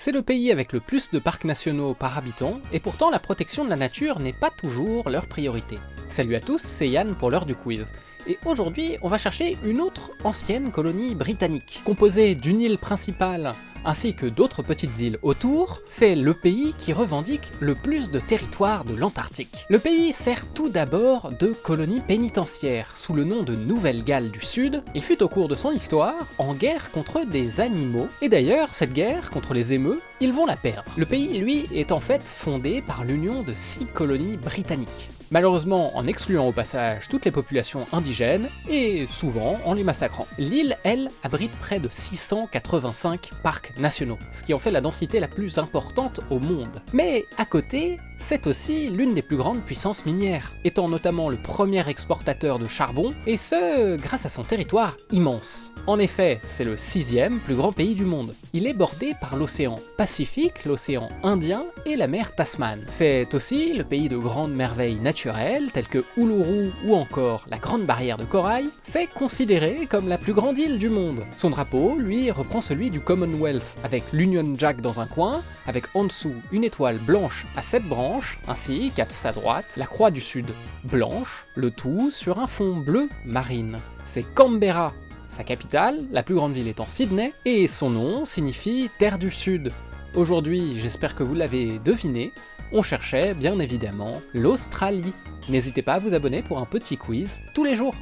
C'est le pays avec le plus de parcs nationaux par habitant, et pourtant la protection de la nature n'est pas toujours leur priorité. Salut à tous, c'est Yann pour l'heure du quiz. Et aujourd'hui, on va chercher une autre ancienne colonie britannique. Composée d'une île principale ainsi que d'autres petites îles autour, c'est le pays qui revendique le plus de territoire de l'Antarctique. Le pays sert tout d'abord de colonie pénitentiaire sous le nom de Nouvelle-Galles du Sud. Il fut au cours de son histoire en guerre contre des animaux, et d'ailleurs cette guerre contre les émeus, ils vont la perdre. Le pays, lui, est en fait fondé par l'union de 6 colonies britanniques. Malheureusement en excluant au passage toutes les populations indigènes, et souvent en les massacrant. L'île, elle, abrite près de 685 parcs nationaux, ce qui en fait la densité la plus importante au monde. Mais à côté, c'est aussi l'une des plus grandes puissances minières, étant notamment le premier exportateur de charbon, et ce, grâce à son territoire immense. En effet, c'est le 6e plus grand pays du monde. Il est bordé par l'océan Pacifique, l'océan Indien et la mer Tasman. C'est aussi le pays de grandes merveilles naturelles, telles que Uluru ou encore la Grande Barrière de Corail. C'est considéré comme la plus grande île du monde. Son drapeau, lui, reprend celui du Commonwealth, avec l'Union Jack dans un coin, avec en dessous une étoile blanche à 7 branches, ainsi qu'à sa droite, la Croix du Sud, blanche, le tout sur un fond bleu marine. C'est Canberra, sa capitale, la plus grande ville étant Sydney, et son nom signifie Terre du Sud. Aujourd'hui, j'espère que vous l'avez deviné, on cherchait bien évidemment l'Australie. N'hésitez pas à vous abonner pour un petit quiz tous les jours.